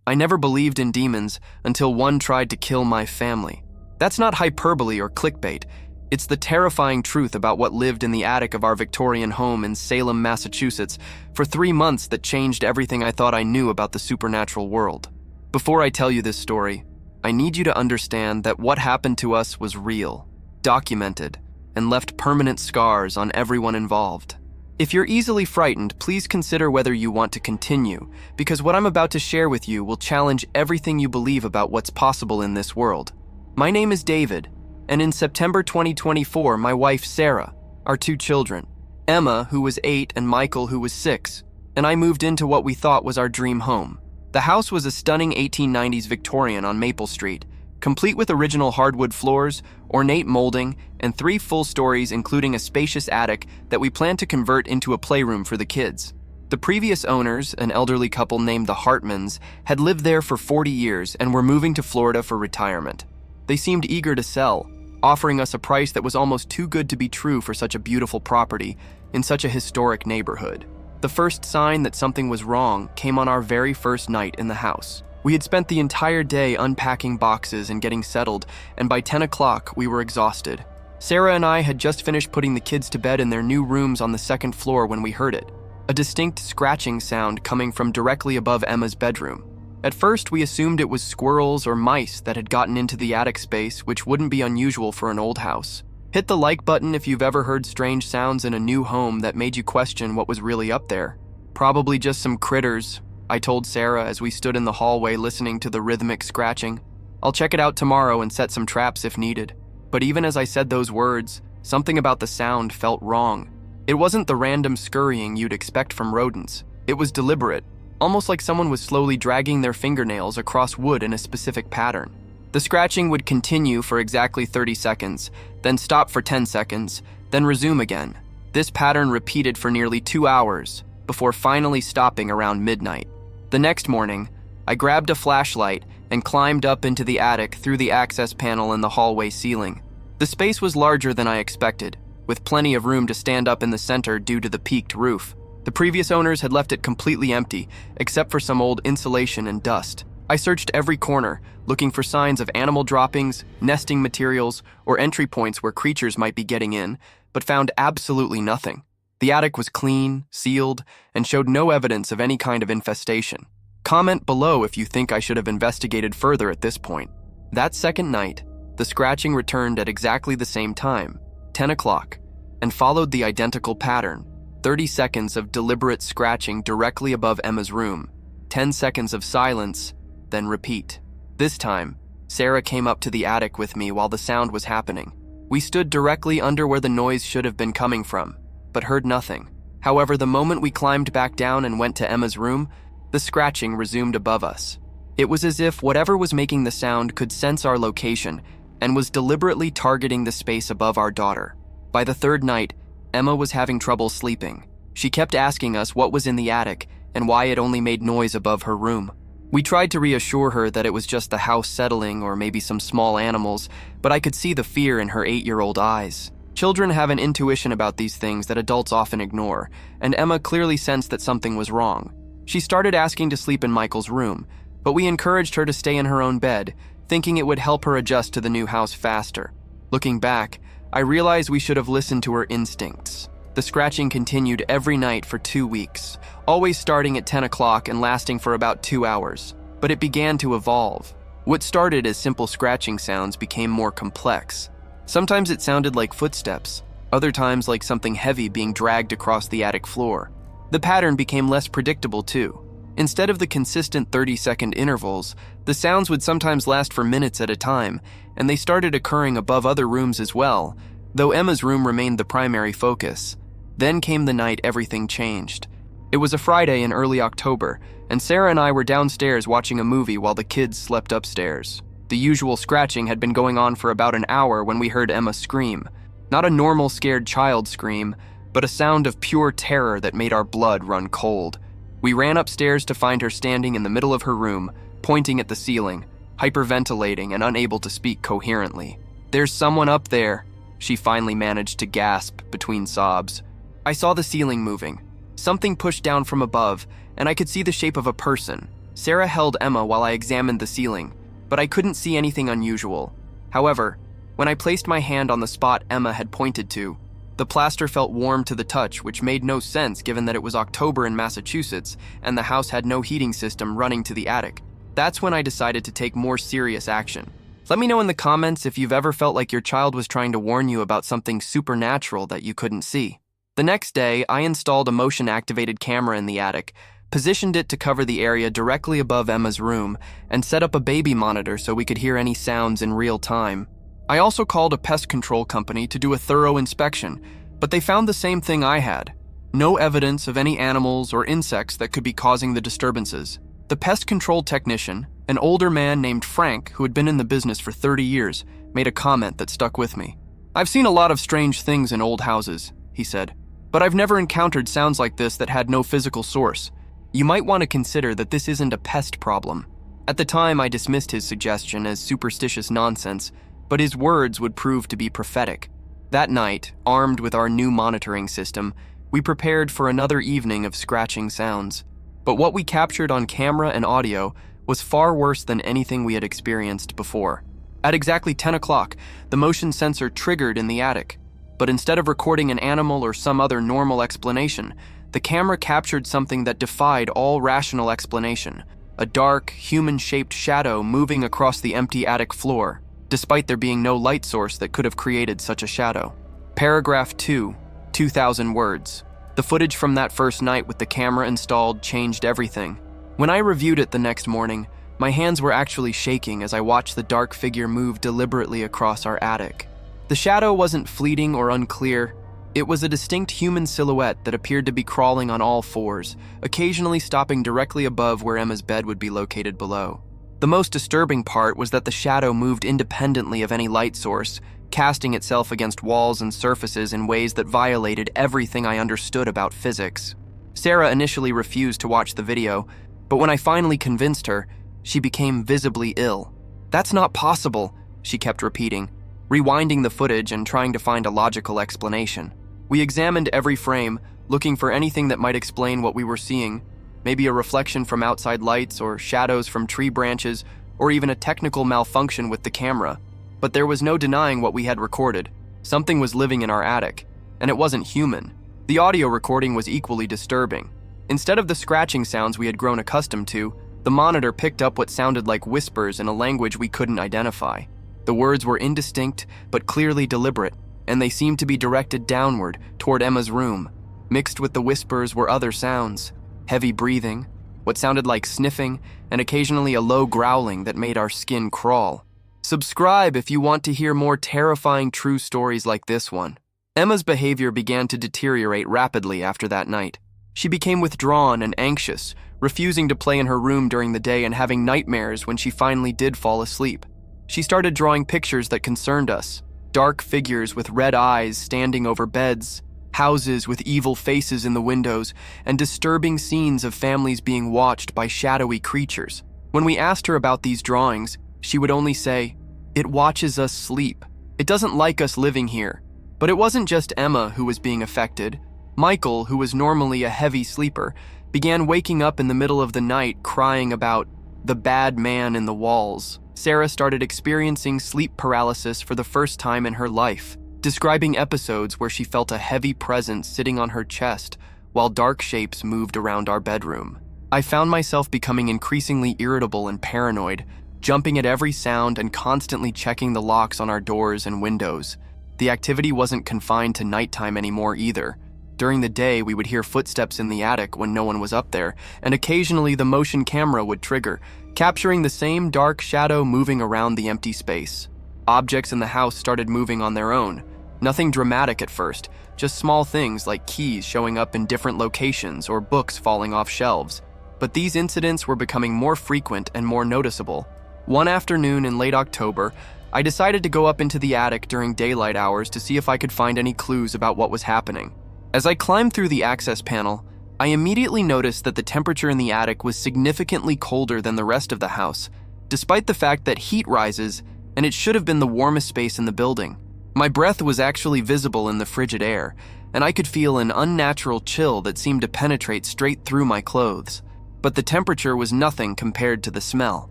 I never believed in demons until one tried to kill my family. That's not hyperbole or clickbait. It's the terrifying truth about what lived in the attic of our Victorian home in Salem, Massachusetts for 3 months that changed everything I thought I knew about the supernatural world. Before I tell you this story, I need you to understand that what happened to us was real, documented, and left permanent scars on everyone involved. If you're easily frightened, please consider whether you want to continue, because what I'm about to share with you will challenge everything you believe about what's possible in this world. My name is David, and in September 2024, my wife Sarah, our 2 children, Emma, who was 8, and Michael, who was 6, and I moved into what we thought was our dream home. The house was a stunning 1890s Victorian on Maple Street, complete with original hardwood floors, ornate molding, and 3 full stories including a spacious attic that we planned to convert into a playroom for the kids. The previous owners, an elderly couple named the Hartmans, had lived there for 40 years and were moving to Florida for retirement. They seemed eager to sell, offering us a price that was almost too good to be true for such a beautiful property in such a historic neighborhood. The first sign that something was wrong came on our very first night in the house. We had spent the entire day unpacking boxes and getting settled, and by 10 o'clock, we were exhausted. Sarah and I had just finished putting the kids to bed in their new rooms on the 2nd floor when we heard it, a distinct scratching sound coming from directly above Emma's bedroom. At first, we assumed it was squirrels or mice that had gotten into the attic space, which wouldn't be unusual for an old house. Hit the like button if you've ever heard strange sounds in a new home that made you question what was really up there. Probably just some critters, I told Sarah as we stood in the hallway listening to the rhythmic scratching. I'll check it out tomorrow and set some traps if needed. But even as I said those words, something about the sound felt wrong. It wasn't the random scurrying you'd expect from rodents. It was deliberate, almost like someone was slowly dragging their fingernails across wood in a specific pattern. The scratching would continue for exactly 30 seconds, then stop for 10 seconds, then resume again. This pattern repeated for nearly 2 hours, before finally stopping around midnight. The next morning, I grabbed a flashlight and climbed up into the attic through the access panel in the hallway ceiling. The space was larger than I expected, with plenty of room to stand up in the center due to the peaked roof. The previous owners had left it completely empty, except for some old insulation and dust. I searched every corner, looking for signs of animal droppings, nesting materials, or entry points where creatures might be getting in, but found absolutely nothing. The attic was clean, sealed, and showed no evidence of any kind of infestation. Comment below if you think I should have investigated further at this point. That second night, the scratching returned at exactly the same time, 10 o'clock, and followed the identical pattern. 30 seconds of deliberate scratching directly above Emma's room, 10 seconds of silence, then repeat. This time, Sarah came up to the attic with me while the sound was happening. We stood directly under where the noise should have been coming from, but heard nothing. However, the moment we climbed back down and went to Emma's room, the scratching resumed above us. It was as if whatever was making the sound could sense our location and was deliberately targeting the space above our daughter. By the 3rd night, Emma was having trouble sleeping. She kept asking us what was in the attic and why it only made noise above her room. We tried to reassure her that it was just the house settling or maybe some small animals, but I could see the fear in her 8-year-old eyes. Children have an intuition about these things that adults often ignore, and Emma clearly sensed that something was wrong. She started asking to sleep in Michael's room, but we encouraged her to stay in her own bed, thinking it would help her adjust to the new house faster. Looking back, I realized we should have listened to her instincts. The scratching continued every night for 2 weeks, always starting at 10 o'clock and lasting for about 2 hours. But it began to evolve. What started as simple scratching sounds became more complex. Sometimes it sounded like footsteps, other times like something heavy being dragged across the attic floor. The pattern became less predictable too. Instead of the consistent 30-second intervals, the sounds would sometimes last for minutes at a time, and they started occurring above other rooms as well, though Emma's room remained the primary focus. Then came the night everything changed. It was a Friday in early October, and Sarah and I were downstairs watching a movie while the kids slept upstairs. The usual scratching had been going on for about an hour when we heard Emma scream. Not a normal scared child scream, but a sound of pure terror that made our blood run cold. We ran upstairs to find her standing in the middle of her room, pointing at the ceiling, hyperventilating and unable to speak coherently. "There's someone up there," she finally managed to gasp between sobs. I saw the ceiling moving. Something pushed down from above, and I could see the shape of a person. Sarah held Emma while I examined the ceiling, but I couldn't see anything unusual. However, when I placed my hand on the spot Emma had pointed to, the plaster felt warm to the touch, which made no sense given that it was October in Massachusetts and the house had no heating system running to the attic. That's when I decided to take more serious action. Let me know in the comments if you've ever felt like your child was trying to warn you about something supernatural that you couldn't see. The next day, I installed a motion-activated camera in the attic, positioned it to cover the area directly above Emma's room, and set up a baby monitor so we could hear any sounds in real time. I also called a pest control company to do a thorough inspection, but they found the same thing I had. No evidence of any animals or insects that could be causing the disturbances. The pest control technician, an older man named Frank who had been in the business for 30 years, made a comment that stuck with me. "I've seen a lot of strange things in old houses," he said, "but I've never encountered sounds like this that had no physical source. You might want to consider that this isn't a pest problem." At the time, I dismissed his suggestion as superstitious nonsense, but his words would prove to be prophetic. That night, armed with our new monitoring system, we prepared for another evening of scratching sounds. But what we captured on camera and audio was far worse than anything we had experienced before. At exactly 10 o'clock, the motion sensor triggered in the attic. But instead of recording an animal or some other normal explanation, the camera captured something that defied all rational explanation: a dark, human-shaped shadow moving across the empty attic floor, despite there being no light source that could have created such a shadow. Paragraph 2, 2,000 words. The footage from that first night with the camera installed changed everything. When I reviewed it the next morning, my hands were actually shaking as I watched the dark figure move deliberately across our attic. The shadow wasn't fleeting or unclear. It was a distinct human silhouette that appeared to be crawling on all fours, occasionally stopping directly above where Emma's bed would be located below. The most disturbing part was that the shadow moved independently of any light source, casting itself against walls and surfaces in ways that violated everything I understood about physics. Sarah initially refused to watch the video, but when I finally convinced her, she became visibly ill. "That's not possible," she kept repeating, rewinding the footage and trying to find a logical explanation. We examined every frame, looking for anything that might explain what we were seeing, maybe a reflection from outside lights or shadows from tree branches, or even a technical malfunction with the camera. But there was no denying what we had recorded. Something was living in our attic, and it wasn't human. The audio recording was equally disturbing. Instead of the scratching sounds we had grown accustomed to, the monitor picked up what sounded like whispers in a language we couldn't identify. The words were indistinct, but clearly deliberate, and they seemed to be directed downward, toward Emma's room. Mixed with the whispers were other sounds: heavy breathing, what sounded like sniffing, and occasionally a low growling that made our skin crawl. Subscribe if you want to hear more terrifying true stories like this one. Emma's behavior began to deteriorate rapidly after that night. She became withdrawn and anxious, refusing to play in her room during the day and having nightmares when she finally did fall asleep. She started drawing pictures that concerned us: dark figures with red eyes standing over beds, houses with evil faces in the windows, and disturbing scenes of families being watched by shadowy creatures. When we asked her about these drawings, she would only say, "It watches us sleep. It doesn't like us living here." But it wasn't just Emma who was being affected. Michael, who was normally a heavy sleeper, began waking up in the middle of the night crying about the bad man in the walls. Sarah started experiencing sleep paralysis for the first time in her life, describing episodes where she felt a heavy presence sitting on her chest while dark shapes moved around our bedroom. I found myself becoming increasingly irritable and paranoid, jumping at every sound and constantly checking the locks on our doors and windows. The activity wasn't confined to nighttime anymore either. During the day, we would hear footsteps in the attic when no one was up there, and occasionally the motion camera would trigger, capturing the same dark shadow moving around the empty space. Objects in the house started moving on their own. Nothing dramatic at first, just small things like keys showing up in different locations or books falling off shelves. But these incidents were becoming more frequent and more noticeable. One afternoon in late October, I decided to go up into the attic during daylight hours to see if I could find any clues about what was happening. As I climbed through the access panel, I immediately noticed that the temperature in the attic was significantly colder than the rest of the house, despite the fact that heat rises and it should have been the warmest space in the building. My breath was actually visible in the frigid air, and I could feel an unnatural chill that seemed to penetrate straight through my clothes. but the temperature was nothing compared to the smell.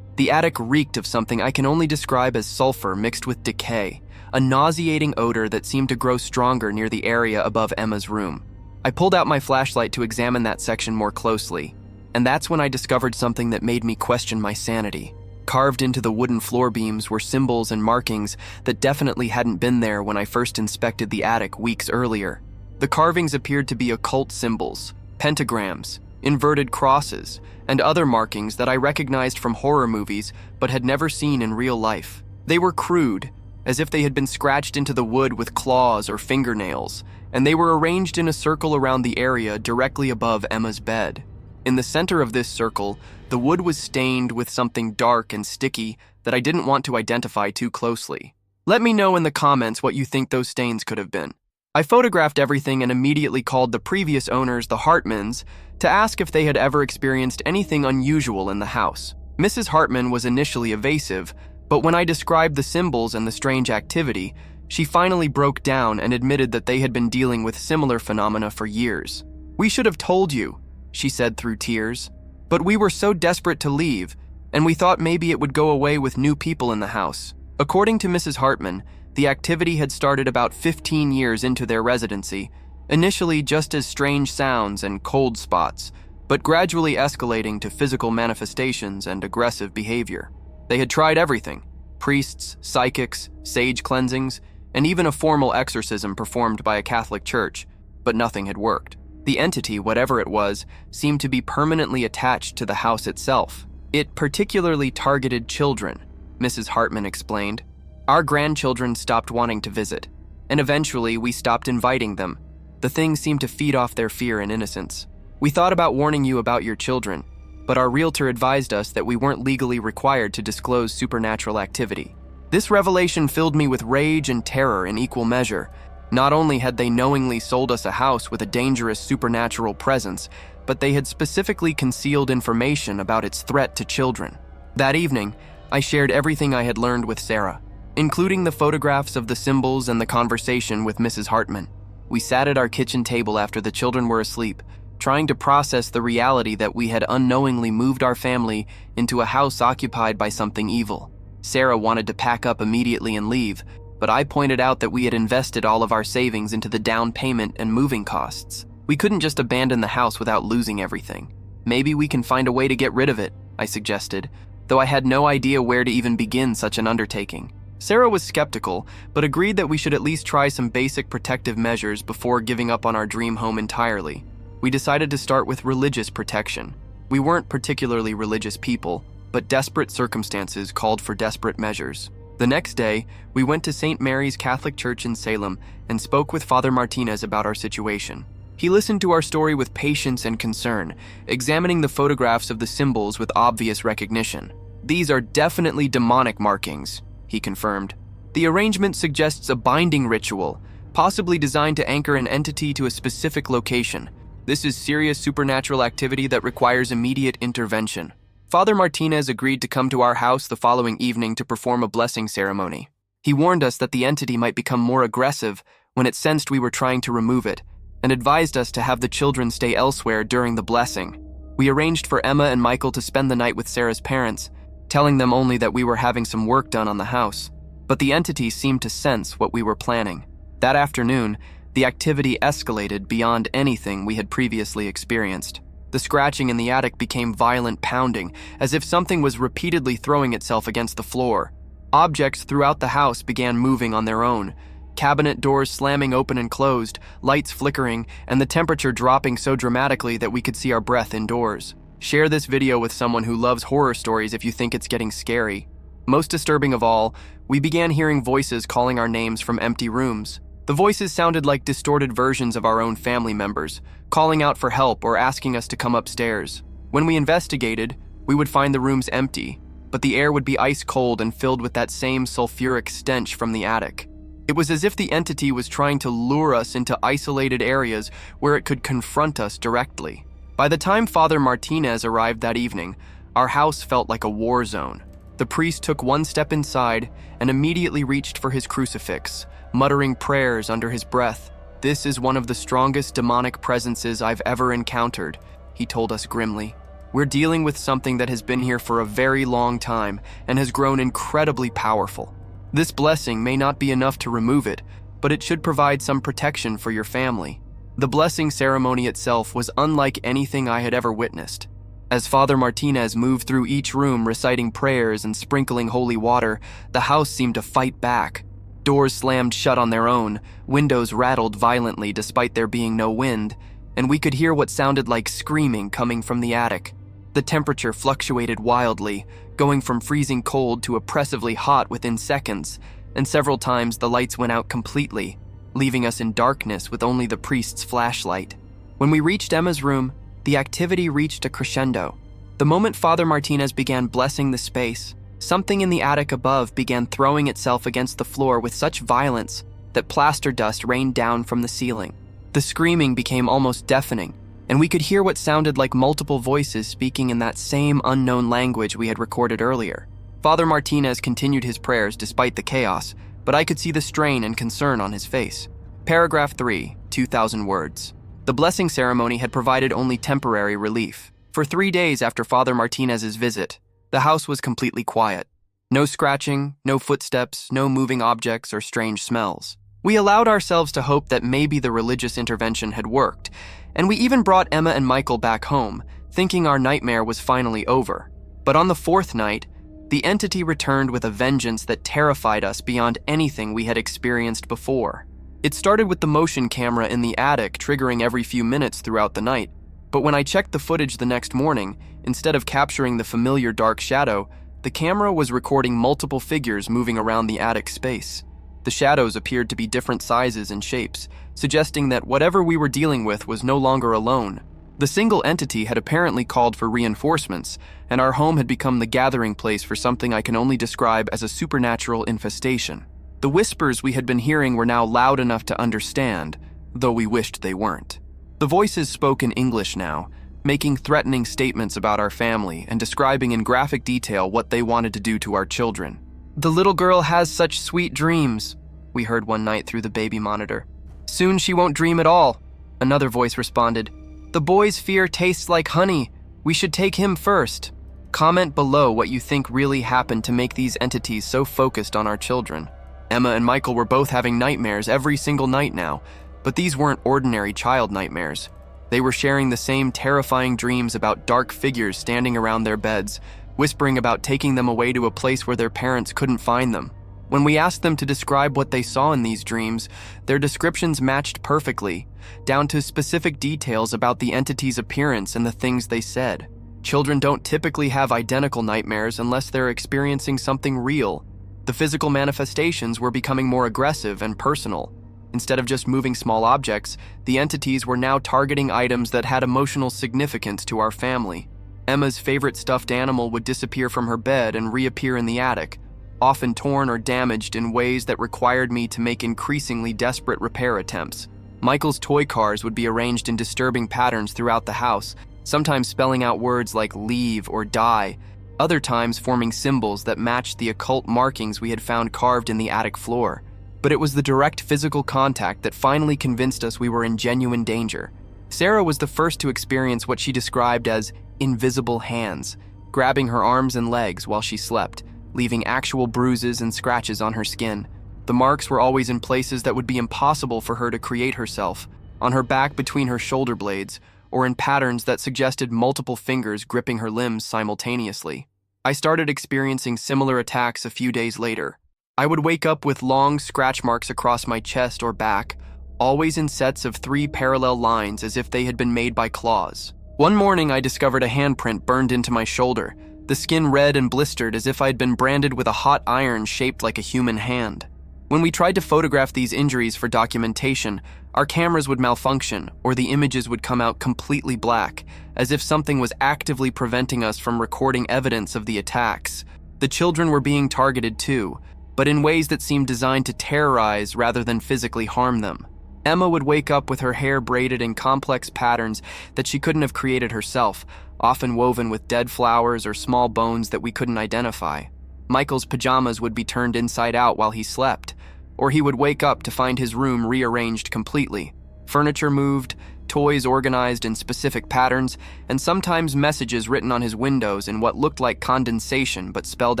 The attic reeked of something I can only describe as sulfur mixed with decay, a nauseating odor that seemed to grow stronger near the area above Emma's room. I pulled out my flashlight to examine that section more closely, and that's when I discovered something that made me question my sanity. Carved into the wooden floor beams were symbols and markings that definitely hadn't been there when I first inspected the attic weeks earlier. The carvings appeared to be occult symbols, pentagrams, inverted crosses, and other markings that I recognized from horror movies but had never seen in real life. They were crude, as if they had been scratched into the wood with claws or fingernails, and they were arranged in a circle around the area directly above Emma's bed. In the center of this circle, the wood was stained with something dark and sticky that I didn't want to identify too closely. Let me know in the comments what you think those stains could have been. I photographed everything and immediately called the previous owners, the Hartmans, to ask if they had ever experienced anything unusual in the house. Mrs. Hartman was initially evasive, but when I described the symbols and the strange activity, she finally broke down and admitted that they had been dealing with similar phenomena for years. "We should have told you," she said through tears, "but we were so desperate to leave, and we thought maybe it would go away with new people in the house." According to Mrs. Hartman, the activity had started about 15 years into their residency, initially just as strange sounds and cold spots, but gradually escalating to physical manifestations and aggressive behavior. They had tried everything: priests, psychics, sage cleansings, and even a formal exorcism performed by a Catholic church, but nothing had worked. The entity, whatever it was, seemed to be permanently attached to the house itself. It particularly targeted children, Mrs. Hartman explained. Our grandchildren stopped wanting to visit, and eventually we stopped inviting them. The thing seemed to feed off their fear and innocence. We thought about warning you about your children, but our realtor advised us that we weren't legally required to disclose supernatural activity. This revelation filled me with rage and terror in equal measure. Not only had they knowingly sold us a house with a dangerous supernatural presence, but they had specifically concealed information about its threat to children. That evening, I shared everything I had learned with Sarah, including the photographs of the symbols and the conversation with Mrs. Hartman. We sat at our kitchen table after the children were asleep, trying to process the reality that we had unknowingly moved our family into a house occupied by something evil. Sarah wanted to pack up immediately and leave, but I pointed out that we had invested all of our savings into the down payment and moving costs. We couldn't just abandon the house without losing everything. Maybe we can find a way to get rid of it, I suggested, though I had no idea where to even begin such an undertaking. Sarah was skeptical, but agreed that we should at least try some basic protective measures before giving up on our dream home entirely. We decided to start with religious protection. We weren't particularly religious people, but desperate circumstances called for desperate measures. The next day, we went to St. Mary's Catholic Church in Salem and spoke with Father Martinez about our situation. He listened to our story with patience and concern, examining the photographs of the symbols with obvious recognition. "These are definitely demonic markings," he confirmed. "The arrangement suggests a binding ritual, possibly designed to anchor an entity to a specific location. This is serious supernatural activity that requires immediate intervention." Father Martinez agreed to come to our house the following evening to perform a blessing ceremony. He warned us that the entity might become more aggressive when it sensed we were trying to remove it, and advised us to have the children stay elsewhere during the blessing. We arranged for Emma and Michael to spend the night with Sarah's parents, telling them only that we were having some work done on the house. But the entity seemed to sense what we were planning. That afternoon, the activity escalated beyond anything we had previously experienced. The scratching in the attic became violent pounding, as if something was repeatedly throwing itself against the floor. Objects throughout the house began moving on their own, cabinet doors slamming open and closed, lights flickering, and the temperature dropping so dramatically that we could see our breath indoors. Share this video with someone who loves horror stories if you think it's getting scary. Most disturbing of all, we began hearing voices calling our names from empty rooms. The voices sounded like distorted versions of our own family members, calling out for help or asking us to come upstairs. When we investigated, we would find the rooms empty, but the air would be ice cold and filled with that same sulfuric stench from the attic. It was as if the entity was trying to lure us into isolated areas where it could confront us directly. By the time Father Martinez arrived that evening, our house felt like a war zone. The priest took one step inside and immediately reached for his crucifix, muttering prayers under his breath. "This is one of the strongest demonic presences I've ever encountered," he told us grimly. We're dealing with something that has been here for a very long time and has grown incredibly powerful. This blessing may not be enough to remove it, but it should provide some protection for your family. The blessing ceremony itself was unlike anything I had ever witnessed. As Father Martinez moved through each room reciting prayers and sprinkling holy water, the house seemed to fight back. Doors slammed shut on their own, windows rattled violently despite there being no wind, and we could hear what sounded like screaming coming from the attic. The temperature fluctuated wildly, going from freezing cold to oppressively hot within seconds, and several times the lights went out completely, leaving us in darkness with only the priest's flashlight. When we reached Emma's room, the activity reached a crescendo. The moment Father Martinez began blessing the space, something in the attic above began throwing itself against the floor with such violence that plaster dust rained down from the ceiling. The screaming became almost deafening, and we could hear what sounded like multiple voices speaking in that same unknown language we had recorded earlier. Father Martinez continued his prayers despite the chaos, but I could see the strain and concern on his face. Paragraph 3, 2,000 words. The blessing ceremony had provided only temporary relief. For 3 days after Father Martinez's visit, the house was completely quiet. No scratching, no footsteps, no moving objects or strange smells. We allowed ourselves to hope that maybe the religious intervention had worked, and we even brought Emma and Michael back home, thinking our nightmare was finally over. But on the 4th night, the entity returned with a vengeance that terrified us beyond anything we had experienced before. It started with the motion camera in the attic triggering every few minutes throughout the night, but when I checked the footage the next morning, instead of capturing the familiar dark shadow, the camera was recording multiple figures moving around the attic space. The shadows appeared to be different sizes and shapes, suggesting that whatever we were dealing with was no longer alone. The single entity had apparently called for reinforcements, and our home had become the gathering place for something I can only describe as a supernatural infestation. The whispers we had been hearing were now loud enough to understand, though we wished they weren't. The voices spoke in English now, making threatening statements about our family and describing in graphic detail what they wanted to do to our children. "The little girl has such sweet dreams," we heard one night through the baby monitor. "Soon she won't dream at all," another voice responded. "The boy's fear tastes like honey. We should take him first." Comment below what you think really happened to make these entities so focused on our children. Emma and Michael were both having nightmares every single night now, but these weren't ordinary child nightmares. They were sharing the same terrifying dreams about dark figures standing around their beds, whispering about taking them away to a place where their parents couldn't find them. When we asked them to describe what they saw in these dreams, their descriptions matched perfectly, down to specific details about the entity's appearance and the things they said. Children don't typically have identical nightmares unless they're experiencing something real. The physical manifestations were becoming more aggressive and personal. Instead of just moving small objects, the entities were now targeting items that had emotional significance to our family. Emma's favorite stuffed animal would disappear from her bed and reappear in the attic, often torn or damaged in ways that required me to make increasingly desperate repair attempts. Michael's toy cars would be arranged in disturbing patterns throughout the house, sometimes spelling out words like leave or die, other times forming symbols that matched the occult markings we had found carved in the attic floor. But it was the direct physical contact that finally convinced us we were in genuine danger. Sarah was the first to experience what she described as invisible hands, grabbing her arms and legs while she slept, leaving actual bruises and scratches on her skin. The marks were always in places that would be impossible for her to create herself, on her back between her shoulder blades, or in patterns that suggested multiple fingers gripping her limbs simultaneously. I started experiencing similar attacks a few days later. I would wake up with long scratch marks across my chest or back, always in sets of 3 parallel lines as if they had been made by claws. One morning I discovered a handprint burned into my shoulder, the skin red and blistered as if I'd been branded with a hot iron shaped like a human hand. When we tried to photograph these injuries for documentation, our cameras would malfunction or the images would come out completely black, as if something was actively preventing us from recording evidence of the attacks. The children were being targeted too, but in ways that seemed designed to terrorize rather than physically harm them. Emma would wake up with her hair braided in complex patterns that she couldn't have created herself, often woven with dead flowers or small bones that we couldn't identify. Michael's pajamas would be turned inside out while he slept, or he would wake up to find his room rearranged completely. Furniture moved, toys organized in specific patterns, and sometimes messages written on his windows in what looked like condensation but spelled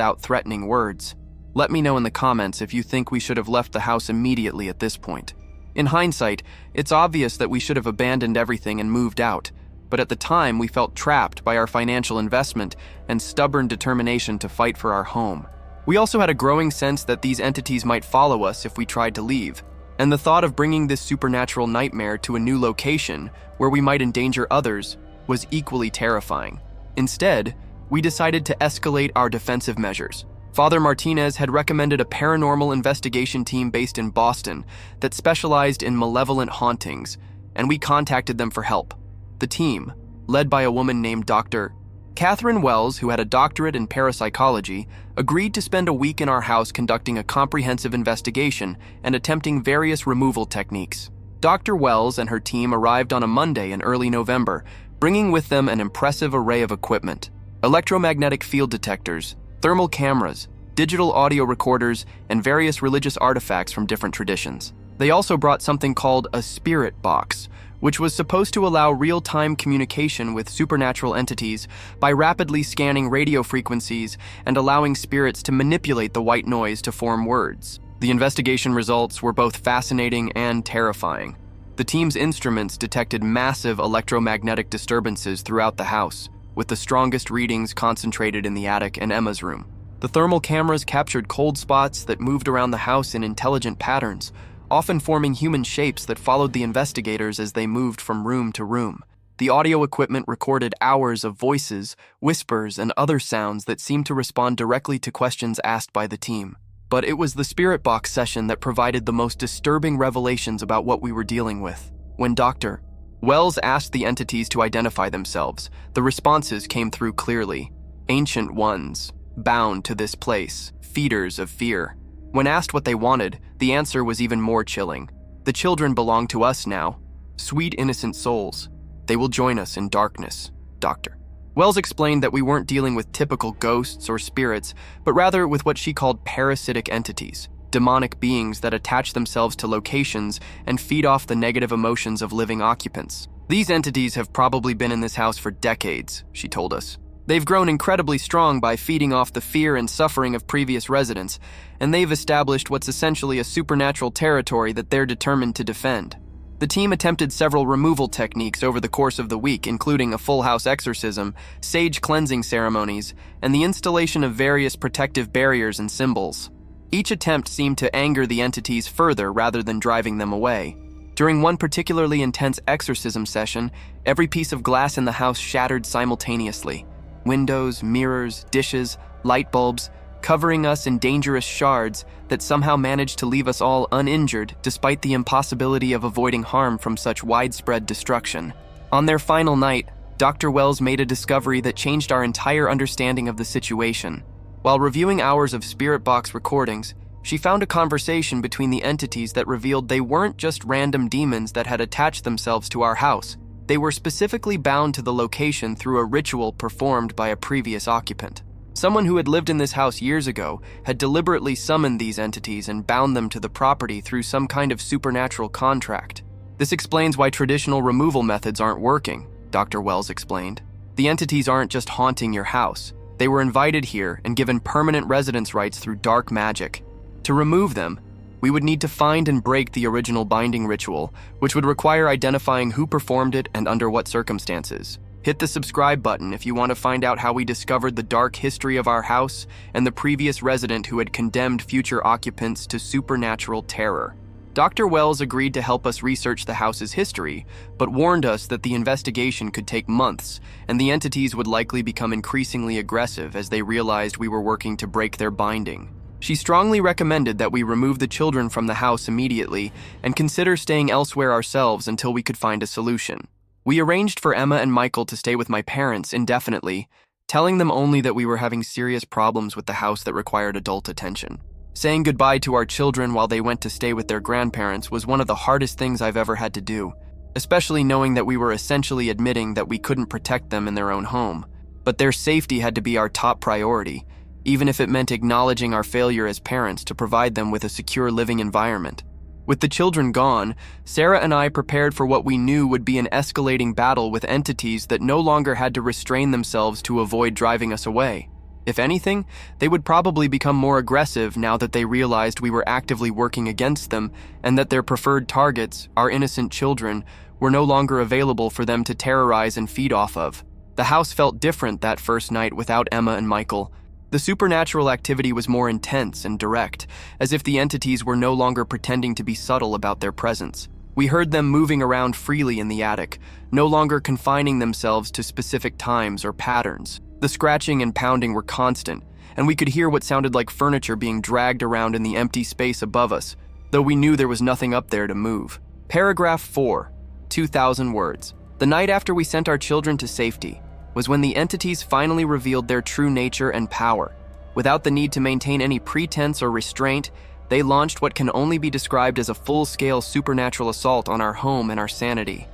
out threatening words. Let me know in the comments if you think we should have left the house immediately at this point. In hindsight, it's obvious that we should have abandoned everything and moved out, but at the time we felt trapped by our financial investment and stubborn determination to fight for our home. We also had a growing sense that these entities might follow us if we tried to leave, and the thought of bringing this supernatural nightmare to a new location where we might endanger others was equally terrifying. Instead, we decided to escalate our defensive measures. Father Martinez had recommended a paranormal investigation team based in Boston that specialized in malevolent hauntings, and we contacted them for help. The team, led by a woman named Dr. Catherine Wells, who had a doctorate in parapsychology, agreed to spend a week in our house conducting a comprehensive investigation and attempting various removal techniques. Dr. Wells and her team arrived on a Monday in early November, bringing with them an impressive array of equipment: electromagnetic field detectors, thermal cameras, digital audio recorders, and various religious artifacts from different traditions. They also brought something called a spirit box, which was supposed to allow real-time communication with supernatural entities by rapidly scanning radio frequencies and allowing spirits to manipulate the white noise to form words. The investigation results were both fascinating and terrifying. The team's instruments detected massive electromagnetic disturbances throughout the house, with the strongest readings concentrated in the attic and Emma's room. The thermal cameras captured cold spots that moved around the house in intelligent patterns, often forming human shapes that followed the investigators as they moved from room to room. The audio equipment recorded hours of voices, whispers, and other sounds that seemed to respond directly to questions asked by the team. But it was the spirit box session that provided the most disturbing revelations about what we were dealing with. When Dr. Wells asked the entities to identify themselves, the responses came through clearly. Ancient ones, bound to this place, feeders of fear. When asked what they wanted, the answer was even more chilling. The children belong to us now. Sweet innocent souls. They will join us in darkness, Dr. Wells explained that we weren't dealing with typical ghosts or spirits, but rather with what she called parasitic entities, demonic beings that attach themselves to locations and feed off the negative emotions of living occupants. These entities have probably been in this house for decades, she told us. They've grown incredibly strong by feeding off the fear and suffering of previous residents, and they've established what's essentially a supernatural territory that they're determined to defend. The team attempted several removal techniques over the course of the week, including a full house exorcism, sage cleansing ceremonies, and the installation of various protective barriers and symbols. Each attempt seemed to anger the entities further rather than driving them away. During one particularly intense exorcism session, every piece of glass in the house shattered simultaneously. Windows, mirrors, dishes, light bulbs, covering us in dangerous shards that somehow managed to leave us all uninjured despite the impossibility of avoiding harm from such widespread destruction. On their final night, Dr. Wells made a discovery that changed our entire understanding of the situation. While reviewing hours of spirit box recordings, she found a conversation between the entities that revealed they weren't just random demons that had attached themselves to our house. They were specifically bound to the location through a ritual performed by a previous occupant. Someone who had lived in this house years ago had deliberately summoned these entities and bound them to the property through some kind of supernatural contract. This explains why traditional removal methods aren't working, Dr. Wells explained. The entities aren't just haunting your house. They were invited here and given permanent residence rights through dark magic. To remove them, we would need to find and break the original binding ritual, which would require identifying who performed it and under what circumstances. Hit the subscribe button if you want to find out how we discovered the dark history of our house and the previous resident who had condemned future occupants to supernatural terror. Dr. Wells agreed to help us research the house's history, but warned us that the investigation could take months, and the entities would likely become increasingly aggressive as they realized we were working to break their binding. She strongly recommended that we remove the children from the house immediately and consider staying elsewhere ourselves until we could find a solution. We arranged for Emma and Michael to stay with my parents indefinitely, telling them only that we were having serious problems with the house that required adult attention. Saying goodbye to our children while they went to stay with their grandparents was one of the hardest things I've ever had to do, especially knowing that we were essentially admitting that we couldn't protect them in their own home. But their safety had to be our top priority, even if it meant acknowledging our failure as parents to provide them with a secure living environment. With the children gone, Sarah and I prepared for what we knew would be an escalating battle with entities that no longer had to restrain themselves to avoid driving us away. If anything, they would probably become more aggressive now that they realized we were actively working against them and that their preferred targets, our innocent children, were no longer available for them to terrorize and feed off of. The house felt different that first night without Emma and Michael. The supernatural activity was more intense and direct, as if the entities were no longer pretending to be subtle about their presence. We heard them moving around freely in the attic, no longer confining themselves to specific times or patterns. The scratching and pounding were constant, and we could hear what sounded like furniture being dragged around in the empty space above us, though we knew there was nothing up there to move. Paragraph 4, 2,000 words. The night after we sent our children to safety was when the entities finally revealed their true nature and power. Without the need to maintain any pretense or restraint, they launched what can only be described as a full-scale supernatural assault on our home and our sanity.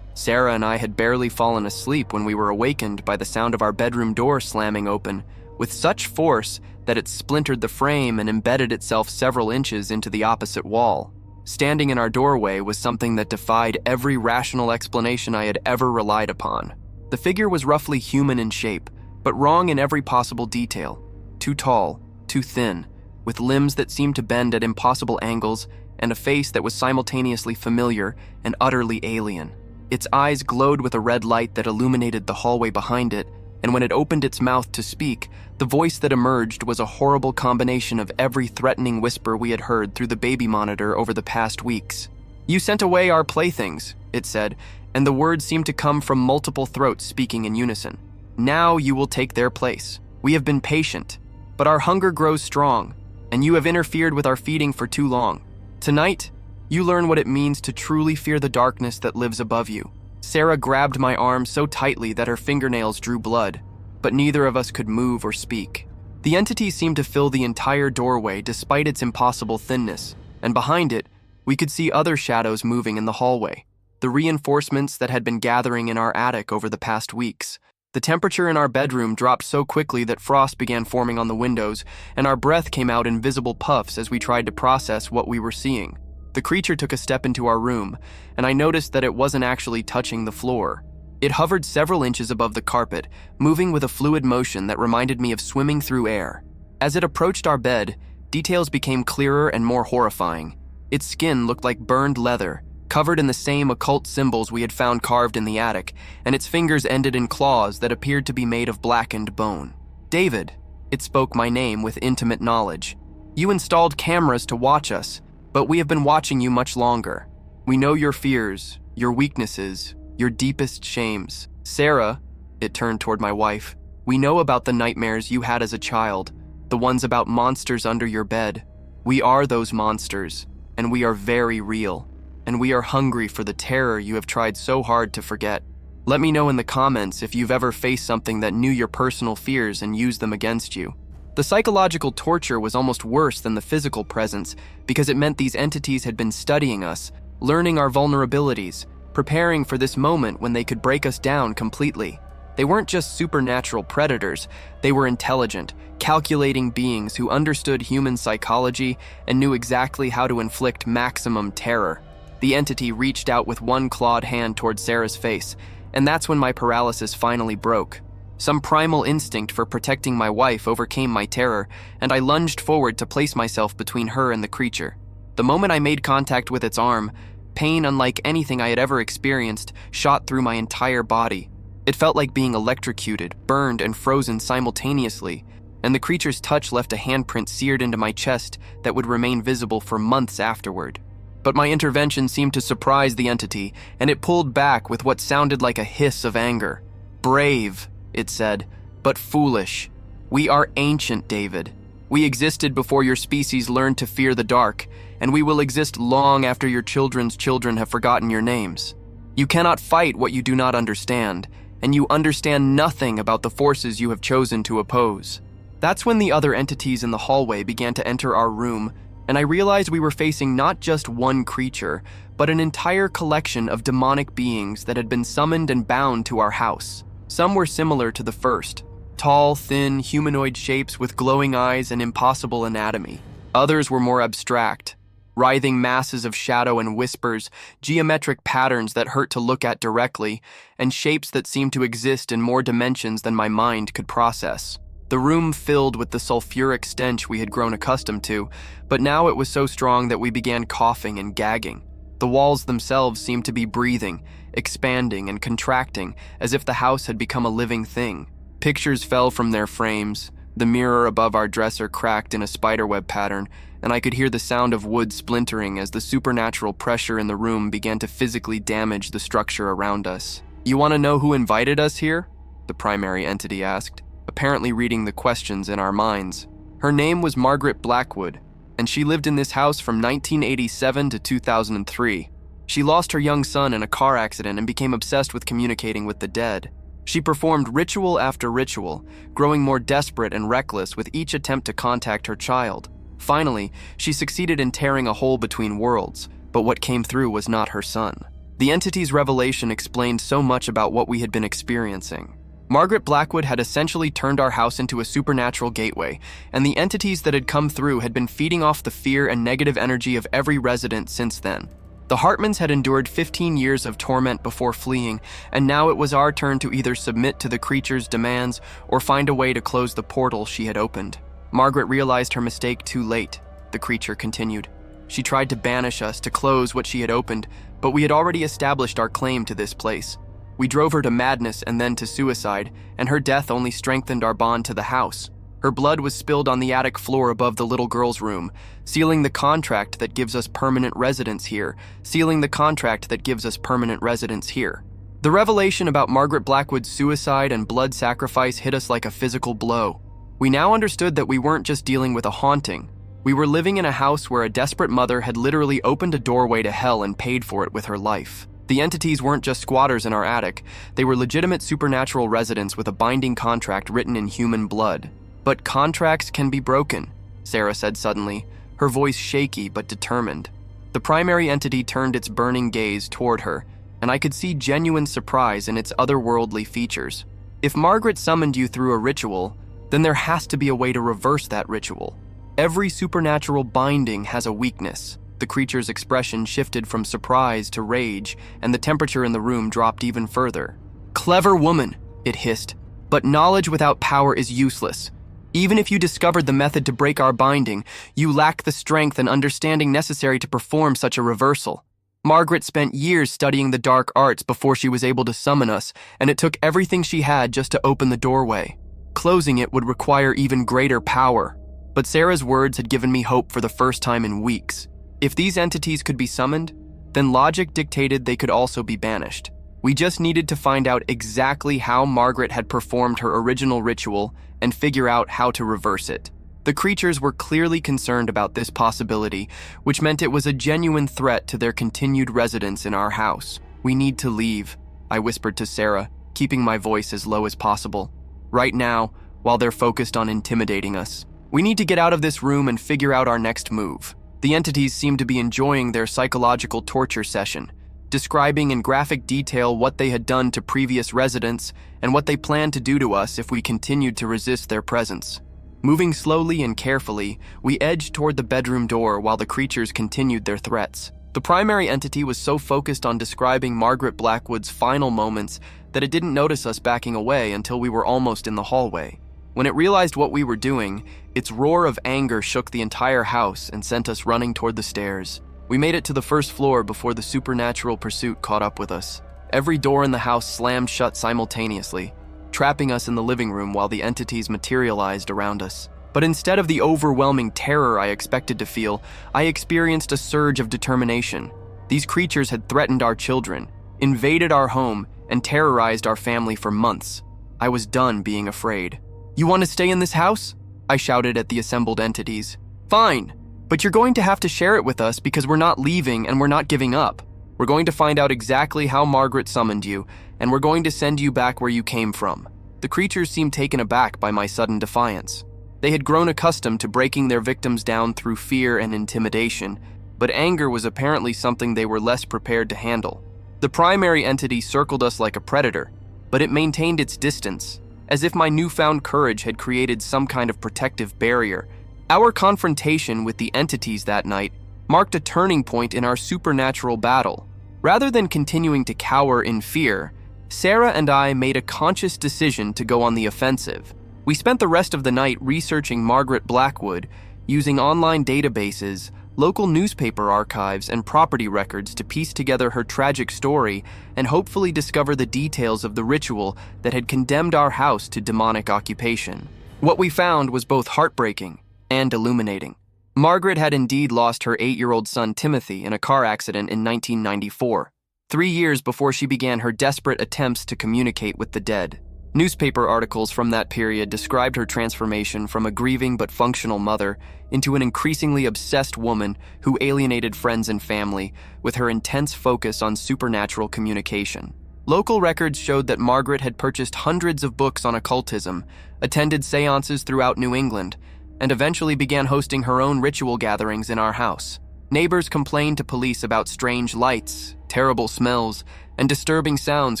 Sarah and I had barely fallen asleep when we were awakened by the sound of our bedroom door slamming open, with such force that it splintered the frame and embedded itself several inches into the opposite wall. Standing in our doorway was something that defied every rational explanation I had ever relied upon. The figure was roughly human in shape, but wrong in every possible detail. Too tall, too thin, with limbs that seemed to bend at impossible angles and a face that was simultaneously familiar and utterly alien. Its eyes glowed with a red light that illuminated the hallway behind it, and when it opened its mouth to speak, the voice that emerged was a horrible combination of every threatening whisper we had heard through the baby monitor over the past weeks. "You sent away our playthings," it said, and the words seemed to come from multiple throats speaking in unison. "Now you will take their place. We have been patient, but our hunger grows strong, and you have interfered with our feeding for too long. Tonight, you learn what it means to truly fear the darkness that lives above you." Sarah grabbed my arm so tightly that her fingernails drew blood, but neither of us could move or speak. The entity seemed to fill the entire doorway despite its impossible thinness, and behind it, we could see other shadows moving in the hallway, the reinforcements that had been gathering in our attic over the past weeks. The temperature in our bedroom dropped so quickly that frost began forming on the windows, and our breath came out in visible puffs as we tried to process what we were seeing. The creature took a step into our room, and I noticed that it wasn't actually touching the floor. It hovered several inches above the carpet, moving with a fluid motion that reminded me of swimming through air. As it approached our bed, details became clearer and more horrifying. Its skin looked like burned leather, covered in the same occult symbols we had found carved in the attic, and its fingers ended in claws that appeared to be made of blackened bone. "David," it spoke my name with intimate knowledge. "You installed cameras to watch us, but we have been watching you much longer. We know your fears, your weaknesses, your deepest shames. Sarah," it turned toward my wife, "we know about the nightmares you had as a child, the ones about monsters under your bed. We are those monsters, and we are very real, and we are hungry for the terror you have tried so hard to forget. Let me know in the comments if you've ever faced something that knew your personal fears and used them against you." The psychological torture was almost worse than the physical presence because it meant these entities had been studying us, learning our vulnerabilities, preparing for this moment when they could break us down completely. They weren't just supernatural predators, they were intelligent, calculating beings who understood human psychology and knew exactly how to inflict maximum terror. The entity reached out with one clawed hand toward Sarah's face, and that's when my paralysis finally broke. Some primal instinct for protecting my wife overcame my terror, and I lunged forward to place myself between her and the creature. The moment I made contact with its arm, pain unlike anything I had ever experienced shot through my entire body. It felt like being electrocuted, burned, and frozen simultaneously, and the creature's touch left a handprint seared into my chest that would remain visible for months afterward. But my intervention seemed to surprise the entity, and it pulled back with what sounded like a hiss of anger. "Brave," it said, "but foolish. We are ancient, David. We existed before your species learned to fear the dark, and we will exist long after your children's children have forgotten your names. You cannot fight what you do not understand, and you understand nothing about the forces you have chosen to oppose." That's when the other entities in the hallway began to enter our room, and I realized we were facing not just one creature, but an entire collection of demonic beings that had been summoned and bound to our house. Some were similar to the first, tall, thin, humanoid shapes with glowing eyes and impossible anatomy. Others were more abstract, writhing masses of shadow and whispers, geometric patterns that hurt to look at directly, and shapes that seemed to exist in more dimensions than my mind could process. The room filled with the sulfuric stench we had grown accustomed to, but now it was so strong that we began coughing and gagging. The walls themselves seemed to be breathing, expanding and contracting, as if the house had become a living thing. Pictures fell from their frames, the mirror above our dresser cracked in a spiderweb pattern, and I could hear the sound of wood splintering as the supernatural pressure in the room began to physically damage the structure around us. "You want to know who invited us here?" the primary entity asked, apparently reading the questions in our minds. Her name was Margaret Blackwood, and she lived in this house from 1987 to 2003. She lost her young son in a car accident and became obsessed with communicating with the dead. She performed ritual after ritual, growing more desperate and reckless with each attempt to contact her child. Finally, she succeeded in tearing a hole between worlds, but what came through was not her son. The entity's revelation explained so much about what we had been experiencing. Margaret Blackwood had essentially turned our house into a supernatural gateway, and the entities that had come through had been feeding off the fear and negative energy of every resident since then. The Hartmans had endured 15 years of torment before fleeing, and now it was our turn to either submit to the creature's demands or find a way to close the portal she had opened. Margaret realized her mistake too late, the creature continued. She tried to banish us, to close what she had opened, but we had already established our claim to this place. We drove her to madness and then to suicide, and her death only strengthened our bond to the house. Her blood was spilled on the attic floor above the little girl's room, sealing the contract that gives us permanent residence here, sealing the contract that gives us permanent residence here. The revelation about Margaret Blackwood's suicide and blood sacrifice hit us like a physical blow. We now understood that we weren't just dealing with a haunting. We were living in a house where a desperate mother had literally opened a doorway to hell and paid for it with her life. The entities weren't just squatters in our attic. They were legitimate supernatural residents with a binding contract written in human blood. But contracts can be broken, Sarah said suddenly, her voice shaky but determined. The primary entity turned its burning gaze toward her, and I could see genuine surprise in its otherworldly features. If Margaret summoned you through a ritual, then there has to be a way to reverse that ritual. Every supernatural binding has a weakness. The creature's expression shifted from surprise to rage, and the temperature in the room dropped even further. "Clever woman," it hissed, "but knowledge without power is useless. Even if you discovered the method to break our binding, you lack the strength and understanding necessary to perform such a reversal. Margaret spent years studying the dark arts before she was able to summon us, and it took everything she had just to open the doorway. Closing it would require even greater power." But Sarah's words had given me hope for the first time in weeks. If these entities could be summoned, then logic dictated they could also be banished. We just needed to find out exactly how Margaret had performed her original ritual and figure out how to reverse it. The creatures were clearly concerned about this possibility, which meant it was a genuine threat to their continued residence in our house. "We need to leave," I whispered to Sarah, keeping my voice as low as possible. "Right now, while they're focused on intimidating us. We need to get out of this room and figure out our next move." The entities seemed to be enjoying their psychological torture session, describing in graphic detail what they had done to previous residents and what they planned to do to us if we continued to resist their presence. Moving slowly and carefully, we edged toward the bedroom door while the creatures continued their threats. The primary entity was so focused on describing Margaret Blackwood's final moments that it didn't notice us backing away until we were almost in the hallway. When it realized what we were doing, its roar of anger shook the entire house and sent us running toward the stairs. We made it to the first floor before the supernatural pursuit caught up with us. Every door in the house slammed shut simultaneously, trapping us in the living room while the entities materialized around us. But instead of the overwhelming terror I expected to feel, I experienced a surge of determination. These creatures had threatened our children, invaded our home, and terrorized our family for months. I was done being afraid. "You want to stay in this house?" I shouted at the assembled entities. "Fine, but you're going to have to share it with us because we're not leaving and we're not giving up. We're going to find out exactly how Margaret summoned you, and we're going to send you back where you came from." The creatures seemed taken aback by my sudden defiance. They had grown accustomed to breaking their victims down through fear and intimidation, but anger was apparently something they were less prepared to handle. The primary entity circled us like a predator, but it maintained its distance, as if my newfound courage had created some kind of protective barrier. Our confrontation with the entities that night marked a turning point in our supernatural battle. Rather than continuing to cower in fear, Sarah and I made a conscious decision to go on the offensive. We spent the rest of the night researching Margaret Blackwood, using online databases, local newspaper archives, and property records to piece together her tragic story and hopefully discover the details of the ritual that had condemned our house to demonic occupation. What we found was both heartbreaking and illuminating. Margaret had indeed lost her 8-year-old son Timothy in a car accident in 1994, 3 years before she began her desperate attempts to communicate with the dead. Newspaper articles from that period described her transformation from a grieving but functional mother into an increasingly obsessed woman who alienated friends and family with her intense focus on supernatural communication. Local records showed that Margaret had purchased hundreds of books on occultism, attended seances throughout New England, and eventually began hosting her own ritual gatherings in our house. Neighbors complained to police about strange lights, terrible smells, and disturbing sounds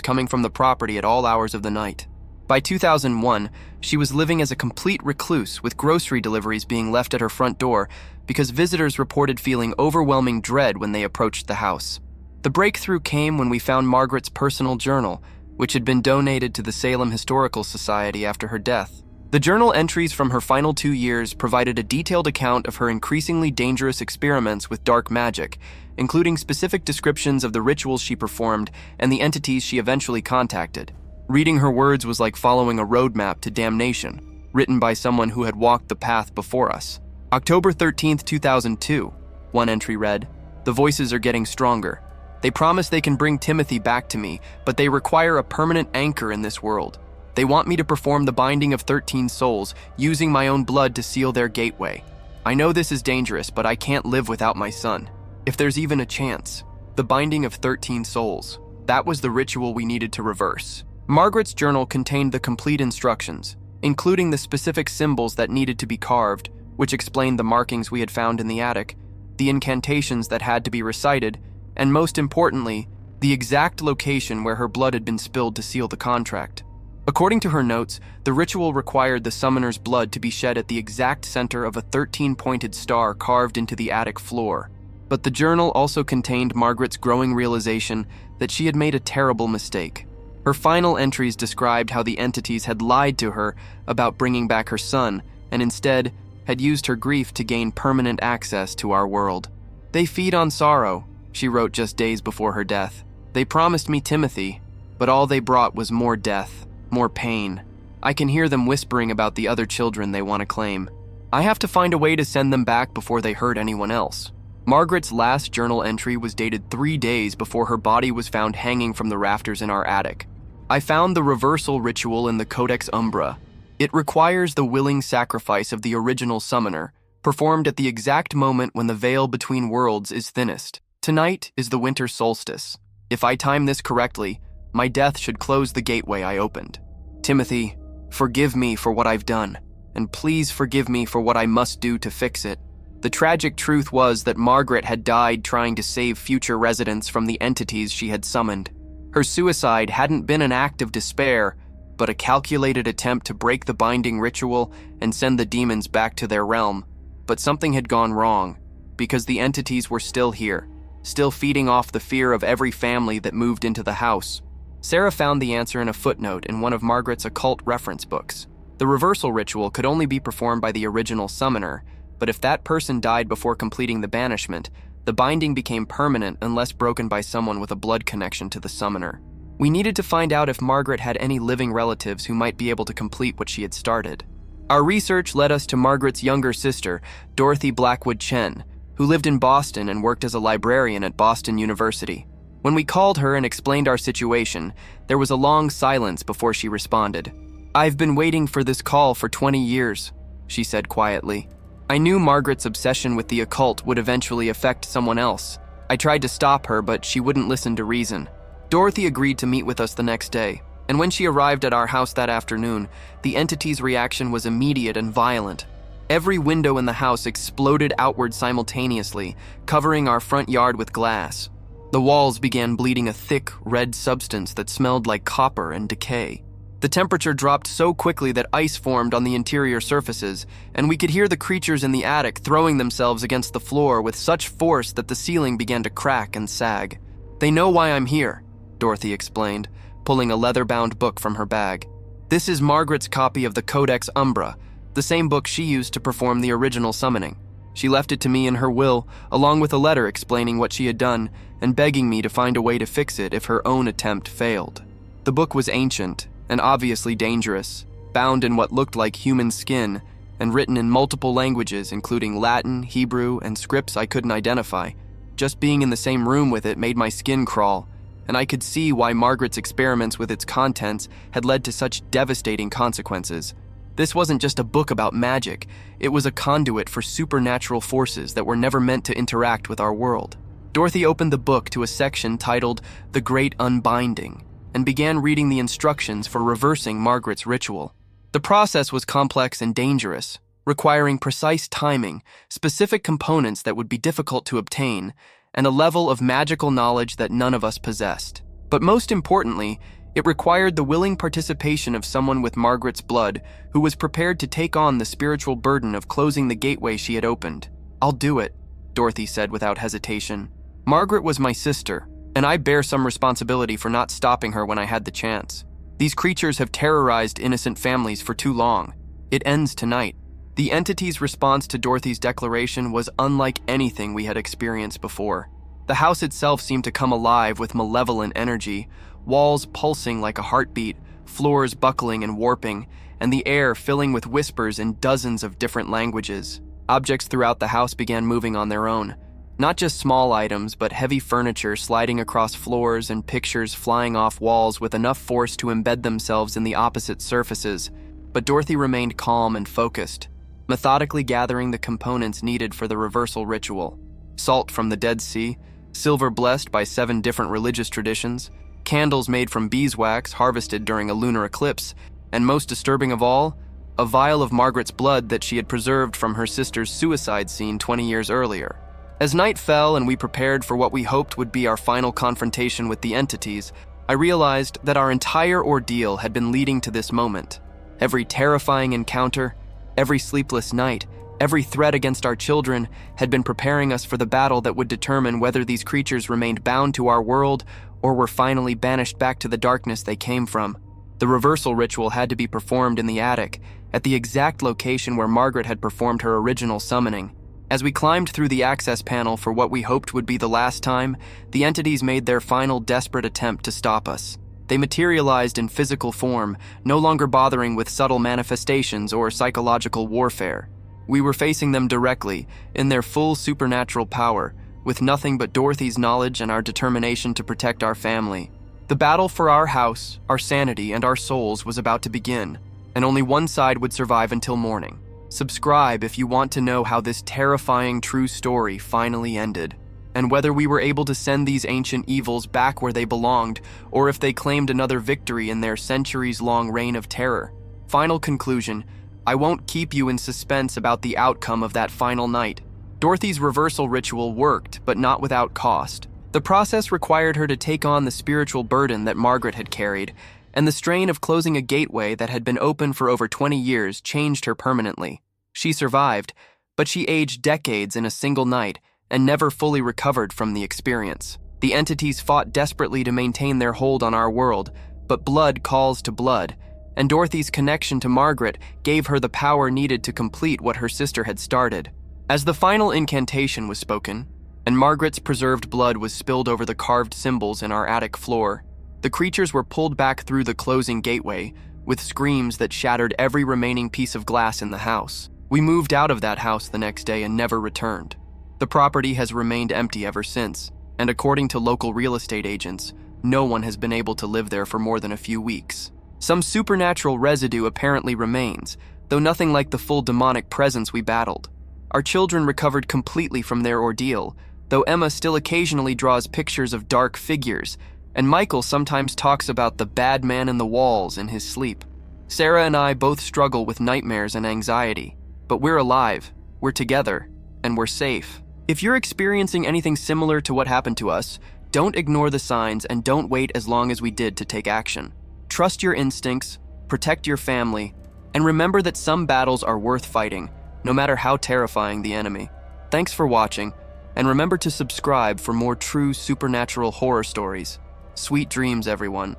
coming from the property at all hours of the night. By 2001, she was living as a complete recluse, with grocery deliveries being left at her front door because visitors reported feeling overwhelming dread when they approached the house. The breakthrough came when we found Margaret's personal journal, which had been donated to the Salem Historical Society after her death. The journal entries from her final 2 years provided a detailed account of her increasingly dangerous experiments with dark magic, including specific descriptions of the rituals she performed and the entities she eventually contacted. Reading her words was like following a roadmap to damnation, written by someone who had walked the path before us. October 13, 2002, one entry read, "The voices are getting stronger. They promise they can bring Timothy back to me, but they require a permanent anchor in this world. They want me to perform the binding of 13 souls, using my own blood to seal their gateway. I know this is dangerous, but I can't live without my son. If there's even a chance." The binding of 13 souls. That was the ritual we needed to reverse. Margaret's journal contained the complete instructions, including the specific symbols that needed to be carved, which explained the markings we had found in the attic, the incantations that had to be recited, and most importantly, the exact location where her blood had been spilled to seal the contract. According to her notes, the ritual required the summoner's blood to be shed at the exact center of a 13-pointed star carved into the attic floor. But the journal also contained Margaret's growing realization that she had made a terrible mistake. Her final entries described how the entities had lied to her about bringing back her son and instead had used her grief to gain permanent access to our world. "They feed on sorrow," she wrote just days before her death. "They promised me Timothy, but all they brought was more death, more pain. I can hear them whispering about the other children they want to claim. I have to find a way to send them back before they hurt anyone else." Margaret's last journal entry was dated 3 days before her body was found hanging from the rafters in our attic. I found the reversal ritual in the Codex Umbra. It requires the willing sacrifice of the original summoner, performed at the exact moment when the veil between worlds is thinnest. Tonight is the winter solstice. If I time this correctly, my death should close the gateway I opened. Timothy, forgive me for what I've done, and please forgive me for what I must do to fix it. The tragic truth was that Margaret had died trying to save future residents from the entities she had summoned. Her suicide hadn't been an act of despair, but a calculated attempt to break the binding ritual and send the demons back to their realm. But something had gone wrong, because the entities were still here, still feeding off the fear of every family that moved into the house. Sarah found the answer in a footnote in one of Margaret's occult reference books. The reversal ritual could only be performed by the original summoner, but if that person died before completing the banishment, the binding became permanent unless broken by someone with a blood connection to the summoner. We needed to find out if Margaret had any living relatives who might be able to complete what she had started. Our research led us to Margaret's younger sister, Dorothy Blackwood Chen, who lived in Boston and worked as a librarian at Boston University. When we called her and explained our situation, there was a long silence before she responded. "I've been waiting for this call for 20 years, she said quietly. I knew Margaret's obsession with the occult would eventually affect someone else. I tried to stop her, but she wouldn't listen to reason. Dorothy agreed to meet with us the next day, and when she arrived at our house that afternoon, the entity's reaction was immediate and violent. Every window in the house exploded outward simultaneously, covering our front yard with glass. The walls began bleeding a thick, red substance that smelled like copper and decay. The temperature dropped so quickly that ice formed on the interior surfaces, and we could hear the creatures in the attic throwing themselves against the floor with such force that the ceiling began to crack and sag. "They know why I'm here," Dorothy explained, pulling a leather-bound book from her bag. "This is Margaret's copy of the Codex Umbra, the same book she used to perform the original summoning. She left it to me in her will, along with a letter explaining what she had done and begging me to find a way to fix it if her own attempt failed." The book was ancient and obviously dangerous, bound in what looked like human skin, and written in multiple languages including Latin, Hebrew, and scripts I couldn't identify. Just being in the same room with it made my skin crawl, and I could see why Margaret's experiments with its contents had led to such devastating consequences. This wasn't just a book about magic, it was a conduit for supernatural forces that were never meant to interact with our world. Dorothy opened the book to a section titled The Great Unbinding, and began reading the instructions for reversing Margaret's ritual. The process was complex and dangerous, requiring precise timing, specific components that would be difficult to obtain, and a level of magical knowledge that none of us possessed. But most importantly, it required the willing participation of someone with Margaret's blood who was prepared to take on the spiritual burden of closing the gateway she had opened. "I'll do it," Dorothy said without hesitation. "Margaret was my sister, and I bear some responsibility for not stopping her when I had the chance. These creatures have terrorized innocent families for too long. It ends tonight." The entity's response to Dorothy's declaration was unlike anything we had experienced before. The house itself seemed to come alive with malevolent energy, walls pulsing like a heartbeat, floors buckling and warping, and the air filling with whispers in dozens of different languages. Objects throughout the house began moving on their own. Not just small items, but heavy furniture sliding across floors and pictures flying off walls with enough force to embed themselves in the opposite surfaces. But Dorothy remained calm and focused, methodically gathering the components needed for the reversal ritual. Salt from the Dead Sea, silver blessed by 7 different religious traditions, candles made from beeswax harvested during a lunar eclipse, and most disturbing of all, a vial of Margaret's blood that she had preserved from her sister's suicide scene 20 years earlier. As night fell and we prepared for what we hoped would be our final confrontation with the entities, I realized that our entire ordeal had been leading to this moment. Every terrifying encounter, every sleepless night, every threat against our children had been preparing us for the battle that would determine whether these creatures remained bound to our world or were finally banished back to the darkness they came from. The reversal ritual had to be performed in the attic, at the exact location where Margaret had performed her original summoning. As we climbed through the access panel for what we hoped would be the last time, the entities made their final desperate attempt to stop us. They materialized in physical form, no longer bothering with subtle manifestations or psychological warfare. We were facing them directly, in their full supernatural power, with nothing but Dorothy's knowledge and our determination to protect our family. The battle for our house, our sanity, and our souls was about to begin, and only one side would survive until morning. Subscribe if you want to know how this terrifying true story finally ended, and whether we were able to send these ancient evils back where they belonged, or if they claimed another victory in their centuries-long reign of terror. Final conclusion: I won't keep you in suspense about the outcome of that final night. Dorothy's reversal ritual worked, but not without cost. The process required her to take on the spiritual burden that Margaret had carried, and the strain of closing a gateway that had been open for over 20 years changed her permanently. She survived, but she aged decades in a single night and never fully recovered from the experience. The entities fought desperately to maintain their hold on our world, but blood calls to blood, and Dorothy's connection to Margaret gave her the power needed to complete what her sister had started. As the final incantation was spoken, and Margaret's preserved blood was spilled over the carved symbols in our attic floor, the creatures were pulled back through the closing gateway, with screams that shattered every remaining piece of glass in the house. We moved out of that house the next day and never returned. The property has remained empty ever since, and according to local real estate agents, no one has been able to live there for more than a few weeks. Some supernatural residue apparently remains, though nothing like the full demonic presence we battled. Our children recovered completely from their ordeal, though Emma still occasionally draws pictures of dark figures, and Michael sometimes talks about the bad man in the walls in his sleep. Sarah and I both struggle with nightmares and anxiety, but we're alive, we're together, and we're safe. If you're experiencing anything similar to what happened to us, don't ignore the signs and don't wait as long as we did to take action. Trust your instincts, protect your family, and remember that some battles are worth fighting, no matter how terrifying the enemy. Thanks for watching, and remember to subscribe for more true supernatural horror stories. Sweet dreams, everyone.